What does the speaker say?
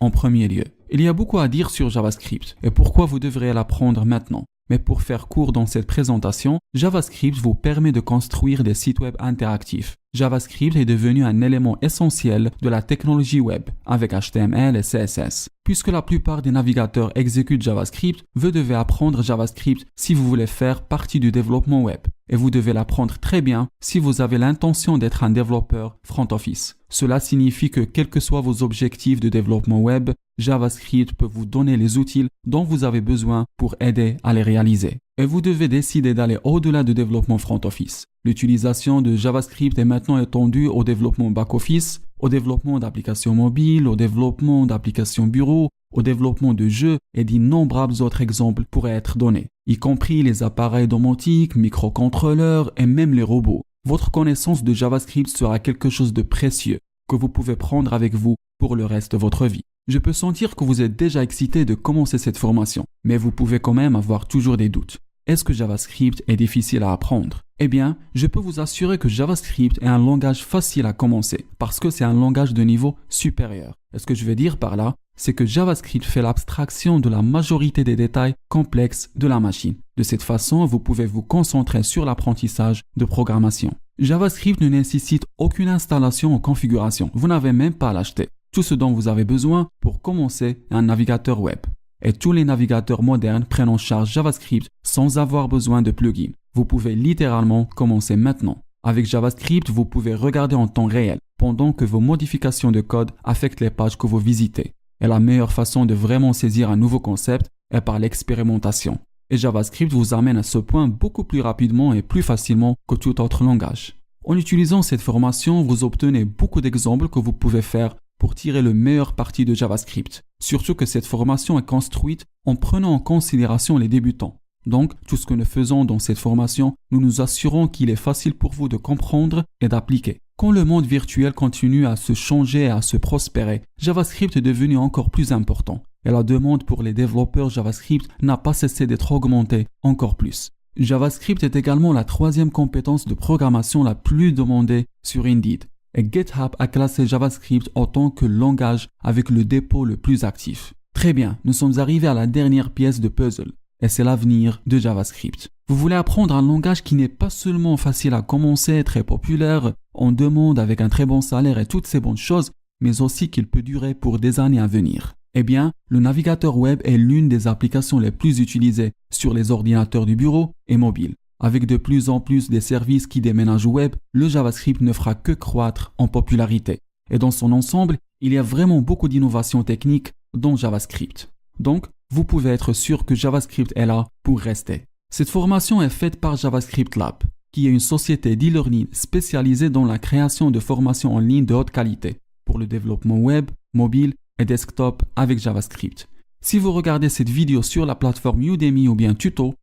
en premier lieu. Il y a beaucoup à dire sur JavaScript et pourquoi vous devriez l'apprendre maintenant. Mais pour faire court dans cette présentation, JavaScript vous permet de construire des sites web interactifs. JavaScript est devenu un élément essentiel de la technologie web avec HTML et CSS. Puisque la plupart des navigateurs exécutent JavaScript, vous devez apprendre JavaScript si vous voulez faire partie du développement web. Et vous devez l'apprendre très bien si vous avez l'intention d'être un développeur front office. Cela signifie que quels que soient vos objectifs de développement web, JavaScript peut vous donner les outils dont vous avez besoin pour aider à les réaliser. Et vous devez décider d'aller au-delà du développement front office. L'utilisation de JavaScript est maintenant étendue au développement back-office, au développement d'applications mobiles, au développement d'applications bureau, au développement de jeux et d'innombrables autres exemples pourraient être donnés, y compris les appareils domotiques, microcontrôleurs et même les robots. Votre connaissance de JavaScript sera quelque chose de précieux que vous pouvez prendre avec vous pour le reste de votre vie. Je peux sentir que vous êtes déjà excité de commencer cette formation, mais vous pouvez quand même avoir toujours des doutes. Est-ce que JavaScript est difficile à apprendre? Eh bien, je peux vous assurer que JavaScript est un langage facile à commencer parce que c'est un langage de niveau supérieur. Et ce que je veux dire par là, c'est que JavaScript fait l'abstraction de la majorité des détails complexes de la machine. De cette façon, vous pouvez vous concentrer sur l'apprentissage de programmation. JavaScript ne nécessite aucune installation ou configuration. Vous n'avez même pas à l'acheter. Tout ce dont vous avez besoin pour commencer est un navigateur web. Et tous les navigateurs modernes prennent en charge JavaScript sans avoir besoin de plugins. Vous pouvez littéralement commencer maintenant. Avec JavaScript, vous pouvez regarder en temps réel pendant que vos modifications de code affectent les pages que vous visitez. Et la meilleure façon de vraiment saisir un nouveau concept est par l'expérimentation. Et JavaScript vous amène à ce point beaucoup plus rapidement et plus facilement que tout autre langage. En utilisant cette formation, vous obtenez beaucoup d'exemples que vous pouvez faire pour tirer le meilleur parti de JavaScript. Surtout que cette formation est construite en prenant en considération les débutants. Donc, tout ce que nous faisons dans cette formation, nous nous assurons qu'il est facile pour vous de comprendre et d'appliquer. Quand le monde virtuel continue à se changer et à se prospérer, JavaScript est devenu encore plus important. Et la demande pour les développeurs JavaScript n'a pas cessé d'être augmentée encore plus. JavaScript est également la troisième compétence de programmation la plus demandée sur Indeed. Et GitHub a classé JavaScript en tant que langage avec le dépôt le plus actif. Très bien, nous sommes arrivés à la dernière pièce de puzzle. Et c'est l'avenir de JavaScript. Vous voulez apprendre un langage qui n'est pas seulement facile à commencer, très populaire, en demande avec un très bon salaire et toutes ces bonnes choses, mais aussi qu'il peut durer pour des années à venir. Eh bien, le navigateur web est l'une des applications les plus utilisées sur les ordinateurs du bureau et mobile. Avec de plus en plus des services qui déménagent au web, le JavaScript ne fera que croître en popularité. Et dans son ensemble, il y a vraiment beaucoup d'innovations techniques dans JavaScript. Donc, vous pouvez être sûr que JavaScript est là pour rester. Cette formation est faite par JavaScript Lab, qui est une société d'e-learning spécialisée dans la création de formations en ligne de haute qualité pour le développement web, mobile et desktop avec JavaScript. Si vous regardez cette vidéo sur la plateforme Udemy ou bien Tuto,